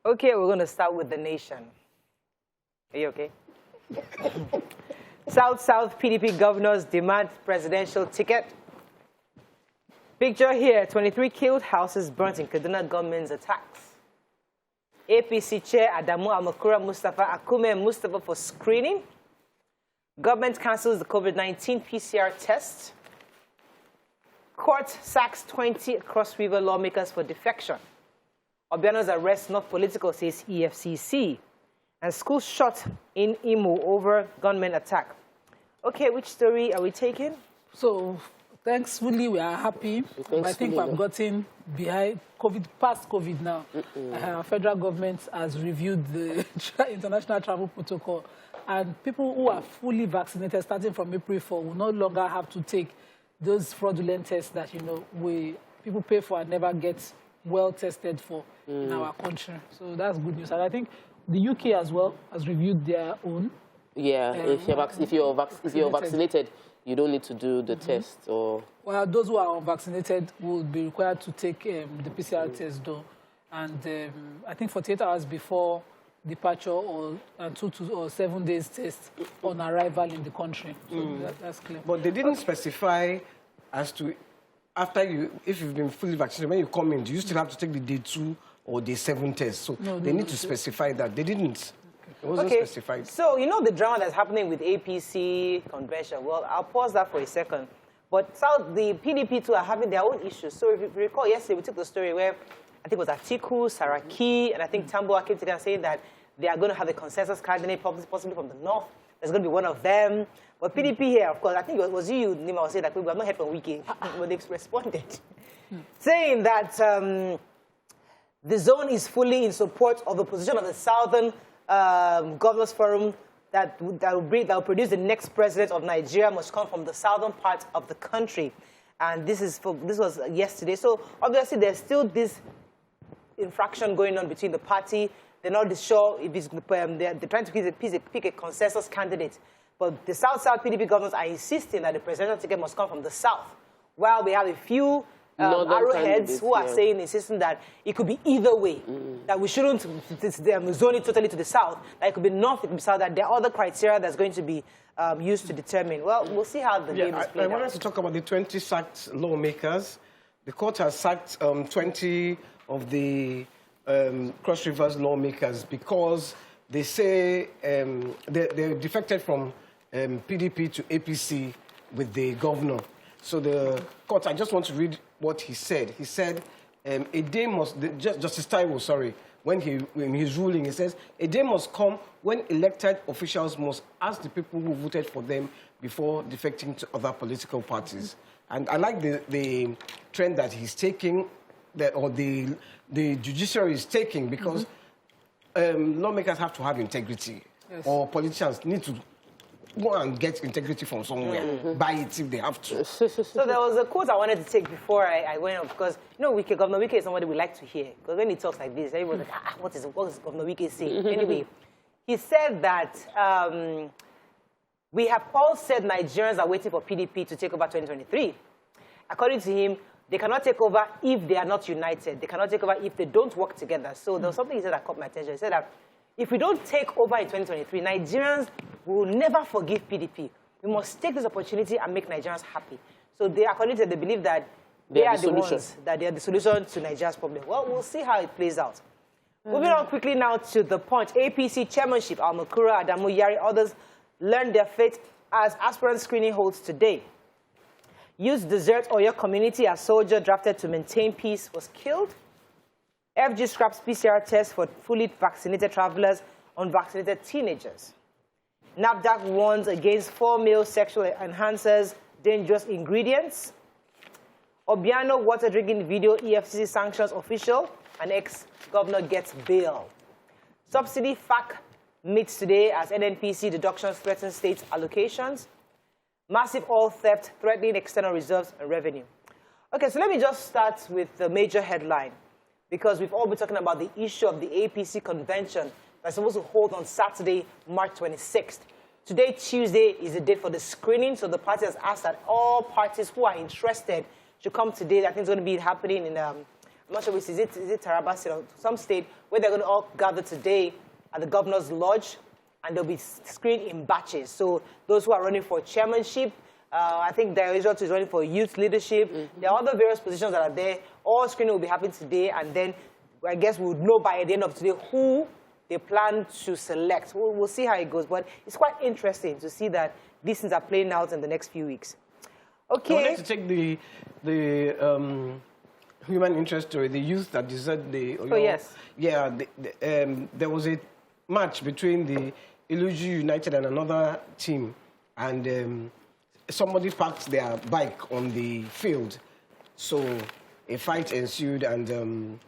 Okay, we're going to start with the nation. Are you okay? South PDP governors demand presidential ticket. Picture here, 23 killed, houses burnt in Kaduna gunmen's attacks. APC chair Adamu Amakura Mustafa Akume Mustafa for screening. Government cancels the COVID-19 PCR test. Court sacks 20 Cross River lawmakers for defection. Obiano's arrest not political, says EFCC. And school shot in Imo over gunman attack. Okay, which story are we taking? So, thankfully, we are happy. I think we have gotten behind COVID, past COVID now. Federal government has reviewed the international travel protocol. And people who are fully vaccinated, starting from April 4, will no longer have to take those fraudulent tests that, people pay for and never get well tested for in our country. So that's good news. And I think the UK as well has reviewed their own. Yeah, if you're vaccinated, you don't need to do the test. Or well, those who are unvaccinated will be required to take the PCR test though. And I think 48 hours before departure or 2 or 7 days test on arrival in the country. So that's clear. But they didn't specify as to if you've been fully vaccinated, when you come in, do you still have to take the day 2 or day 7 test? So they need to specify that. They didn't. It wasn't specified. So, the drama that's happening with APC convention. Well, I'll pause that for a second. But the PDP too are having their own issues. So if you recall, yesterday we took the story where I think it was Atiku, Saraki, and I think Tamboa came together saying that they are going to have a consensus candidate, possibly from the north. There's going to be one of them. But PDP here, of course, I think it was you, Nima, was saying that we have not heard from Wiki, but they've responded, saying that the zone is fully in support of the position of the Southern Governors Forum that will produce the next president of Nigeria must come from the southern part of the country. And this was yesterday. So obviously there's still this infraction going on between the party. They're not sure if it's, they're trying to pick a consensus candidate. But the South PDP governors are insisting that the presidential ticket must come from the south. While we have a few arrowheads who are insisting that it could be either way, that we shouldn't zone it totally to the south, that it could be north, it could be south, that there are other criteria that's going to be used to determine. Well, we'll see how the game is played out. I wanted to talk about the 20 sacked lawmakers. The court has sacked 20 of the Cross Rivers lawmakers because they say they defected from PDP to APC with the governor. So the court, I just want to read what he said. He said, a day must, Justice Taiwo, sorry, in his ruling, he says, a day must come when elected officials must ask the people who voted for them before defecting to other political parties. And I like the trend that he's taking, or the judiciary is taking, because lawmakers have to have integrity, or politicians need to go and get integrity from somewhere, buy it if they have to. So there was a quote I wanted to take before I went up, because, Governor Wike is somebody we like to hear. Because when he talks like this, everyone's like, what is Governor Wike saying? Anyway, he said that we have all said Nigerians are waiting for PDP to take over 2023. According to him, they cannot take over if they are not united. They cannot take over if they don't work together. So there was something he said that caught my attention. He said that if we don't take over in 2023, Nigerians will never forgive PDP. We must take this opportunity and make Nigerians happy. So according to them, they believe that they are the ones, that they are the solution to Nigeria's problem. Well, we'll see how it plays out. Moving on quickly now to the point. APC chairmanship, Al-Makura, Adamu, Yari, others learned their fate as aspirant screening holds today. Youth desert Oyo community as soldier drafted to maintain peace was killed. FG scraps PCR test for fully vaccinated travelers on vaccinated teenagers. NAFDAC warns against 4 male sexual enhancers, dangerous ingredients. Obiano water drinking video, EFCC sanctions official, and ex-governor gets bail. Subsidy FAC meets today as NNPC deductions threaten state allocations. Massive oil theft threatening external reserves and revenue. Okay, so let me just start with the major headline, because we've all been talking about the issue of the APC convention that's supposed to hold on Saturday, March 26th. Today, Tuesday, is the date for the screening, so the party has asked that all parties who are interested should come today. I think it's going to be happening in I'm not sure which is it Taraba State or some state, where they're going to all gather today at the governor's lodge, and they'll be screened in batches. So those who are running for chairmanship, I think the result is running for youth leadership. There are other various positions that are there. All screening will be happening today, and then I guess we'll know by the end of today who they plan to select. We'll see how it goes, but it's quite interesting to see that these things are playing out in the next few weeks. Okay. I wanted to take the human interest story, the youth that deserted the... Oh, yes. Yeah, there was a match between the Iluju United and another team, and somebody parked their bike on the field. So a fight ensued, and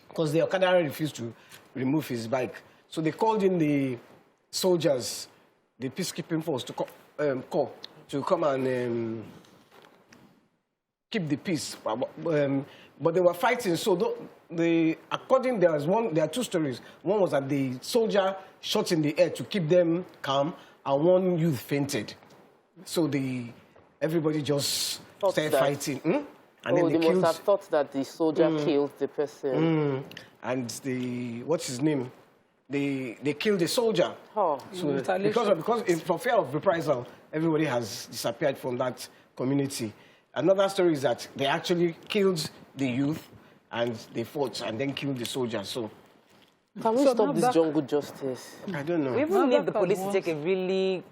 because the Okada refused to remove his bike. So they called in the soldiers, the peacekeeping force, to come and keep the peace. But they were fighting, so there are two stories. One was that the soldier shot in the air to keep them calm, and one youth fainted. So everybody just started fighting. And then they must have thought that the soldier killed the person. And what's his name? They killed the soldier. Oh. So because for fear of reprisal, everybody has disappeared from that community. Another story is that they actually killed the youth, and they fought and then killed the soldier. So can we stop this jungle justice? I don't know. We even need the police to take a really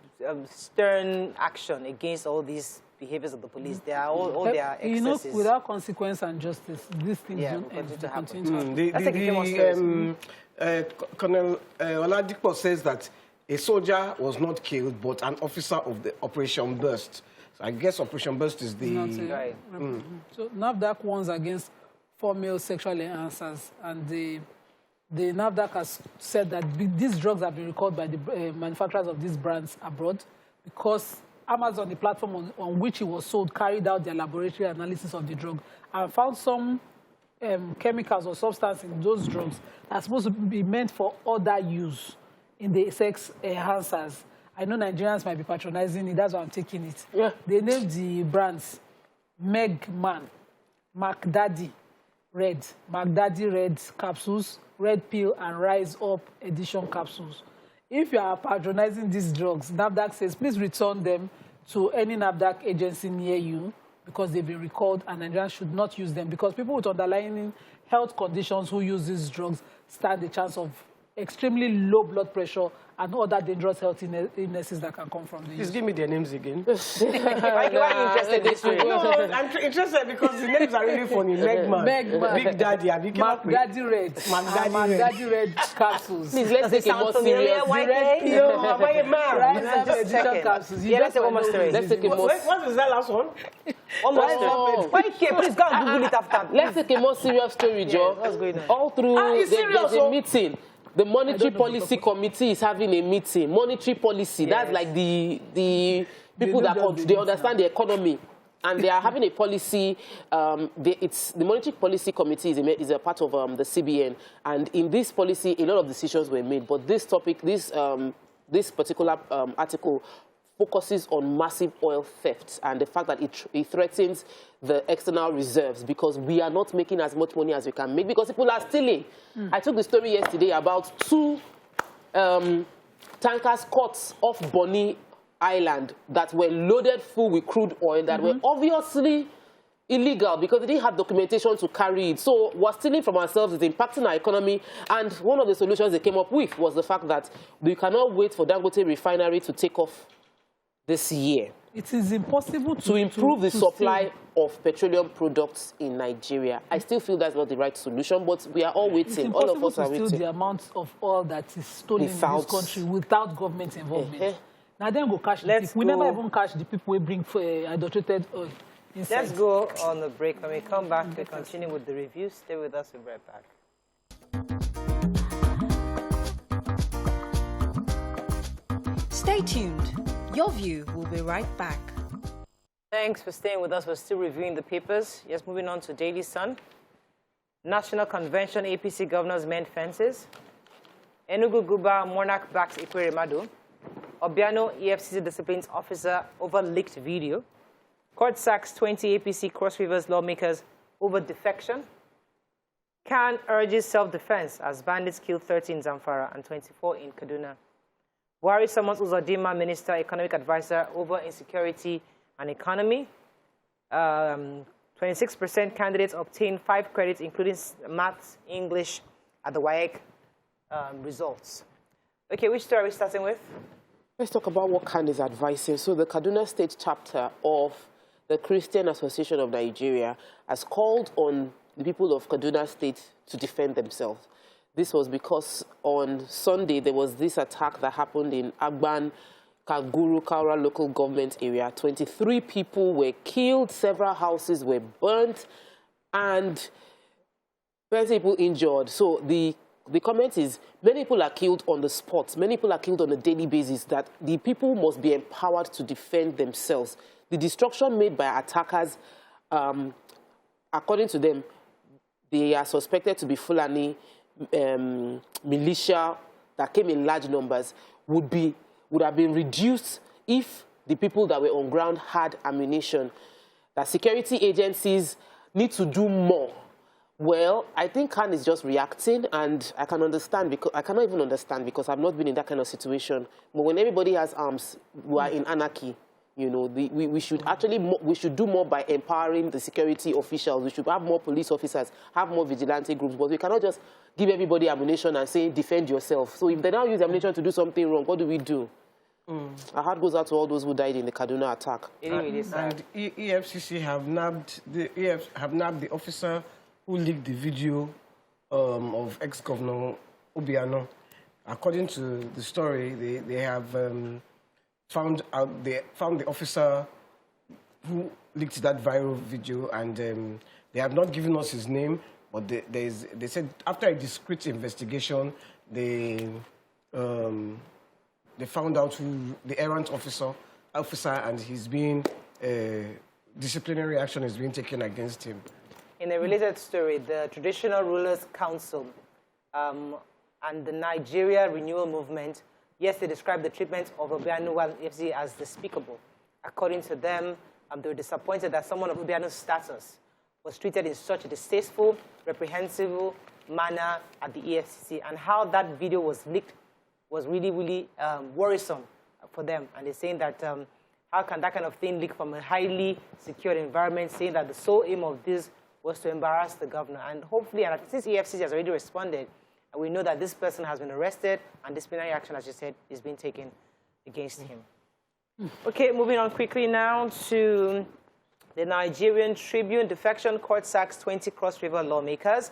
stern action against all these behaviors of the police. They are all their excesses. You know, without consequence and justice, these things don't continue to happen. Colonel Oladipo says that a soldier was not killed, but an officer of the Operation Burst. So I guess Operation Burst is the... Right. So NAFDAC warns against 4 male sexual enhancers, and the NAFDAC has said that these drugs have been recalled by the manufacturers of these brands abroad because Amazon, the platform on which it was sold, carried out their laboratory analysis of the drug and found some chemicals or substance in those drugs that are supposed to be meant for other use in the sex enhancers. I know Nigerians might be patronizing it, that's why I'm taking it. Yeah. They named the brands Megman, McDaddy Red capsules, Red Pill, and Rise Up Edition capsules. If you are patronizing these drugs, NAFDAC says please return them to any NAFDAC agency near you because they've been recalled, and Nigerians should not use them because people with underlying health conditions who use these drugs stand a chance of extremely low blood pressure and other dangerous health illnesses that can come from these. Please give me their names again. Why are you interested this way? No, I'm interested because the names are really funny. Megman, Big Daddy, McDaddy Red capsules. Please, let's take a more serious. Red Pill, Rise Up Edition capsules. Let's take one more story. Let's take a more... What is that last one? One more story. Why here? Please go and Google it after. Let's take a more serious story, Joe. What's going on? All through, there's a meeting. The Monetary Policy Committee is having a meeting. Monetary policy, that's like the people that they understand the economy. And they are having a policy. The Monetary Policy Committee is a part of the CBN. And in this policy, a lot of decisions were made. But this topic, this particular article focuses on massive oil theft and the fact that it threatens the external reserves because we are not making as much money as we can make because people are stealing. I took the story yesterday about 2 tankers caught off Bonny Island that were loaded full with crude oil that were obviously illegal because they didn't have documentation to carry it. So we're stealing from ourselves, it's impacting our economy. And one of the solutions they came up with was the fact that we cannot wait for Dangote refinery to take off this year. It is impossible to improve the supply of petroleum products in Nigeria. I still feel that's not the right solution, but we are all waiting. All of us are waiting. It's impossible to steal the amount of oil that is stolen in this country without government involvement. Now then go catch the people. We never even catch the people who bring adulterated oil inside. Let's go on the break. When we come back, we continue with the review. Stay with us. We'll be right back. Stay tuned. Your View will be right back. Thanks for staying with us. We're still reviewing the papers. Yes, moving on to Daily Sun. National Convention, APC governors mend fences. Enugu Guba, Monarch backs Ikweremadu. Obiano, EFCC disciplines officer over leaked video. Court sacks 20 APC Cross Rivers lawmakers over defection. Khan urges self-defense as bandits kill 30 in Zamfara and 24 in Kaduna. Buhari summons Uzodinma Minister, Economic Advisor over insecurity and economy. 26% candidates obtain 5 credits, including maths, English, at the WAEC results. Okay, which story are we starting with? Let's talk about what Khan is advising. So the Kaduna State chapter of the Christian Association of Nigeria has called on the people of Kaduna State to defend themselves. This was because on Sunday there was this attack that happened in Agban, Kaguru, Kaura local government area. 23 people were killed, several houses were burnt, and 30 people injured. So the comment is, many people are killed on the spot, many people are killed on a daily basis, that the people must be empowered to defend themselves. The destruction made by attackers, according to them, they are suspected to be Fulani militia that came in large numbers, would have been reduced if the people that were on ground had ammunition. That security agencies need to do more. Well, I think Khan is just reacting, and I can understand, because I cannot even understand because I've not been in that kind of situation. But when everybody has arms, we are in anarchy. You know, we should actually we should do more by empowering the security officials. We should have more police officers, have more vigilante groups. But we cannot just give everybody ammunition and say defend yourself. So if they now use ammunition to do something wrong, what do we do? Our heart goes out to all those who died in the Kaduna attack. And EFCC have nabbed the officer who leaked the video of ex-governor Obiano. According to the story, they have found the officer who leaked that viral video, and they have not given us his name, but they said after a discreet investigation, they found out who the errant officer, and he's being disciplinary action is being taken against him. In a related story, the Traditional Rulers Council and the Nigeria Renewal Movement, yes, they described the treatment of Obiano and EFCC as despicable. According to them, they were disappointed that someone of Obiano's status was treated in such a distasteful, reprehensible manner at the EFCC, and how that video was leaked was really, really worrisome for them. And they're saying that how can that kind of thing leak from a highly secured environment, saying that the sole aim of this was to embarrass the governor. And hopefully, and since EFCC has already responded, we know that this person has been arrested and disciplinary action, as you said, is being taken against him. Okay, moving on quickly now to the Nigerian Tribune. Defection court sacks 20 Cross River lawmakers.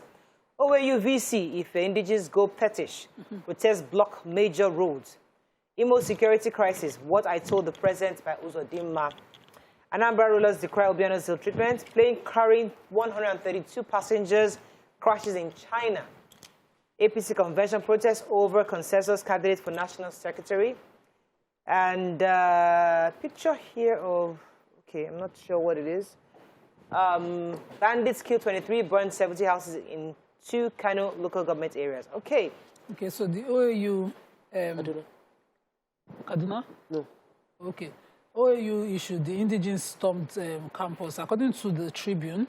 OAU VC, if the indigenous go petish, protests block major roads. Imo security crisis, what I told the president by Uzodinma. Anambra rulers decry Obiano's ill treatment. Plane carrying 132 passengers crashes in China. APC convention protests over consensus candidate for national secretary. And picture here of, okay, I'm not sure what it is. Bandits kill 23, burn 70 houses in 2 Kano local government areas. Okay. Okay, so the OAU... Kaduna? No. Okay. OAU issued the indigenous stormed campus. According to the Tribune,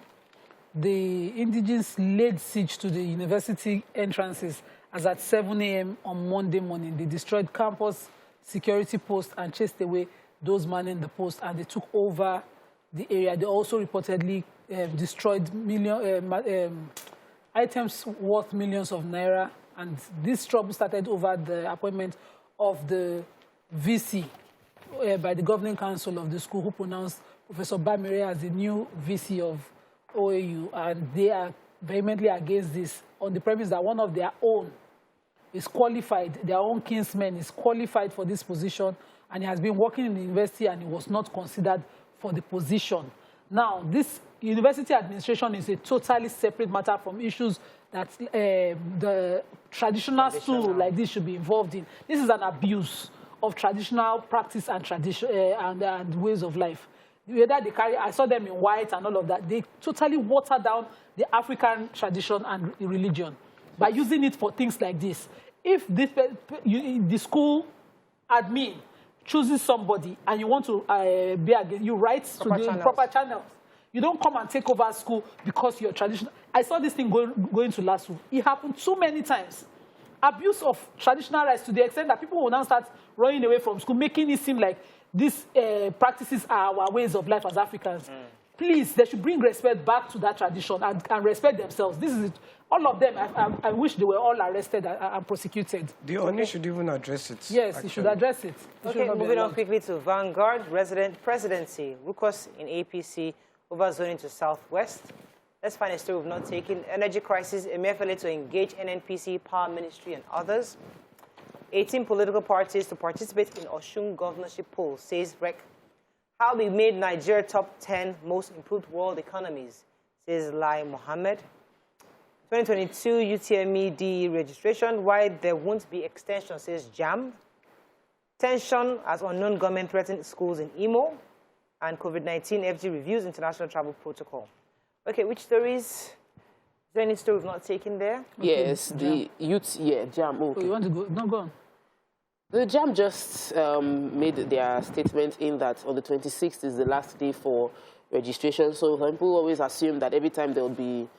the indigenous laid siege to the university entrances as at 7 a.m. on Monday morning. They destroyed campus security posts and chased away those manning the post, and they took over the area. They also reportedly destroyed items worth millions of naira, and this trouble started over the appointment of the VC by the governing council of the school, who pronounced Professor Bamire as the new VC of OAU, and they are vehemently against this on the premise that one of their own is qualified, their own kinsman is qualified for this position, and he has been working in the university and he was not considered for the position. Now, this university administration is a totally separate matter from issues that the traditional school like this should be involved in. This is an abuse of traditional practice and tradition and ways of life. Whether they carry, I saw them in white and all of that. They totally water down the African tradition and religion by using it for things like this. If this, the school admin chooses somebody and you want to be against, you write to the proper channels. You don't come and take over school because you're traditional. I saw this thing going to last week. It happened too many times. Abuse of traditional rights to the extent that people will now start running away from school, making it seem like these practices are our ways of life as Africans. Please, they should bring respect back to that tradition and respect themselves. This is it. All of them, I wish they were all arrested and prosecuted. The ONU should even address it. Yes, he should address it. Okay, moving on quickly to Vanguard. Presidency. Rukos in APC over zoning to Southwest. Let's find a story we've not taken. Energy crisis, Emefiele to engage NNPC, Power Ministry, and others. 18 political parties to participate in Osun governorship poll, says REC. How we made Nigeria top 10 most improved world economies, says Lai Mohammed. 2022 UTME registration, why there won't be extension, says JAMB. Tension as unknown government threatened schools in Imo. And COVID-19 FG reviews international travel protocol. Okay, which stories? Is there any story we've not taken there? Yes, okay, the youth, JAMB. Okay. Oh, you want to go? No, go on. The JAMB just made their statement in that on the 26th is the last day for registration. So some people always assume that every time there will be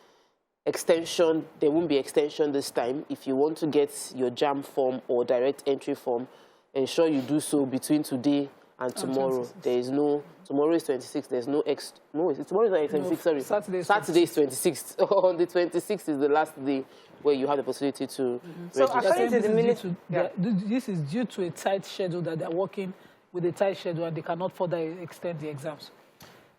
extension, there won't be extension this time. If you want to get your JAMB form or direct entry form, ensure you do so between today and tomorrow. There is no, tomorrow is 26th, there's no, tomorrow is 26th, sorry. Saturday is 26th. On the 26th is the last day where you have the possibility to register. So according to the ministry, this is due to a tight schedule that they're working with a tight schedule and they cannot further extend the exams.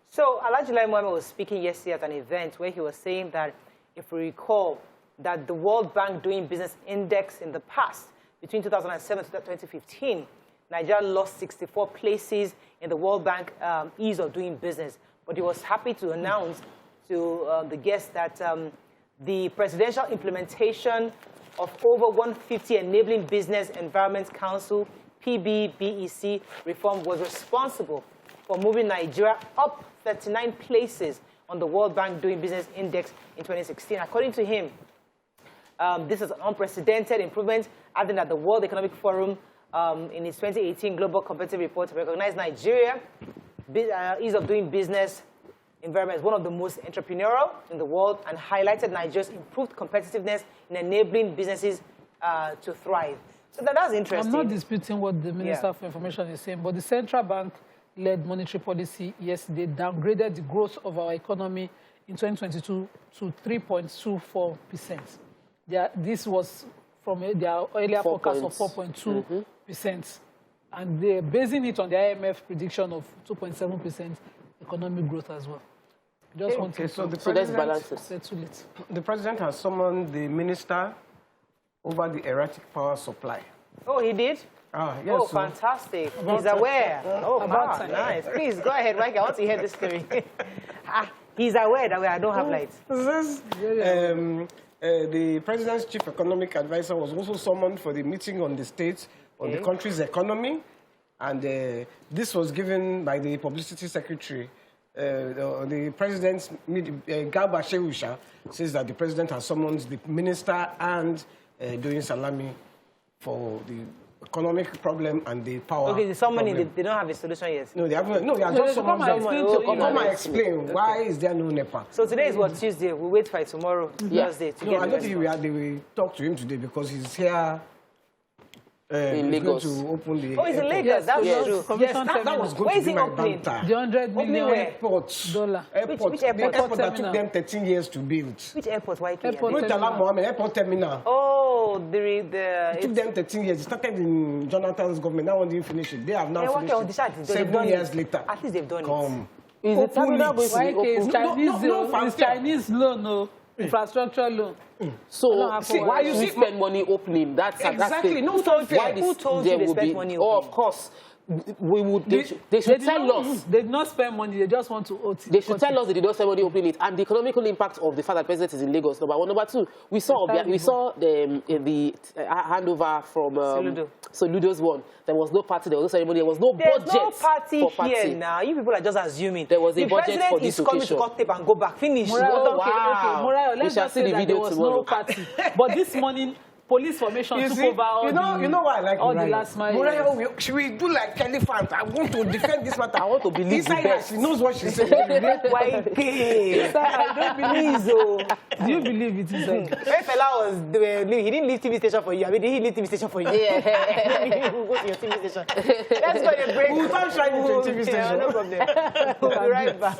So Alhaji Lai Mohammed was speaking yesterday at an event where he was saying that, if we recall, that the World Bank Doing Business Index in the past, between 2007 to 2015, Nigeria lost 64 places in the World Bank ease of doing business. But he was happy to announce to the guests that the presidential implementation of over 150 Enabling Business Environment Council, PBBEC reform was responsible for moving Nigeria up 39 places on the World Bank Doing Business Index in 2016. According to him, this is an unprecedented improvement, adding that the World Economic Forum in its 2018 Global Competitive Report recognized Nigeria ease of doing business environment as one of the most entrepreneurial in the world and highlighted Nigeria's improved competitiveness in enabling businesses to thrive. So that's interesting. I'm not disputing what the Minister for Information is saying, but the central bank-led monetary policy yesterday downgraded the growth of our economy in 2022 to 3.24%. This was from their earlier forecast of 4.2%. And they're basing it on the IMF prediction of 2.7% economic growth as well. Just want to so let's balance it. Settle it. The president has summoned the minister over the erratic power supply. Oh, he did? Yes. Oh, fantastic. He's aware. Oh, nice. Please, go ahead, Mike. I want to hear this story. He's aware that I don't have lights. The president's chief economic advisor was also summoned for the meeting on the state of the country's economy. And this was given by the publicity secretary. The president's, Garba Shewusha, says that the president has summoned the minister and doing salami for the economic problem and the power. Okay, they don't have a solution yet. No, they haven't. No, they are just summoned to come and explain why is there no NEPA. So today is what, Tuesday? We'll wait for tomorrow, Thursday. To I don't think they will talk to him today because he's here. In Lagos. Going to open the he's in Lagos. That's true. Yes, that was going to be my banter. The $100 million airports. Which The airport? airport that took them 13 years to build. Which airport? Why Airport terminal. Oh, it took them 13 years. It started in Jonathan's government. That one didn't finish it. They have now finished it. 7 years later. At least they've done Come. Is the terminal going to be open? It's Chinese loan, no. Infrastructure loan. So, why you spend money opening? That's exactly. No, who told you they spend money opening? Oh, of course. They should tell us. They did not spend money. They just want to. They should tell us that they don't spend money opening it, and the economical impact of the fact that the president is in Lagos. Number one, number two. We saw the handover from Soludo's one. There was no party. There was no ceremony. There was no budget. There's no party here now. You people are just assuming. There was a budget for this occasion. The president is coming to cut tape and go back. Finish. Wow. We shall see the video tomorrow. No party. But this morning, police formation You took see, over all you know why I like all the Muriah? last mile. Muriah, should we do like elephant? I want to defend this matter. I want to believe the Inside her, best. she knows what she's saying. Why? I don't believe so. Do you believe it is? When Fela was doing, he didn't leave TV station for you. I mean, did he leave TV station for you? Yeah. We'll go to your TV station. Let's go to a break. We'll start shining to a TV station. Yeah, no problem. We'll be right back.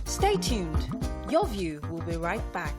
Stay tuned. Your View will be right back.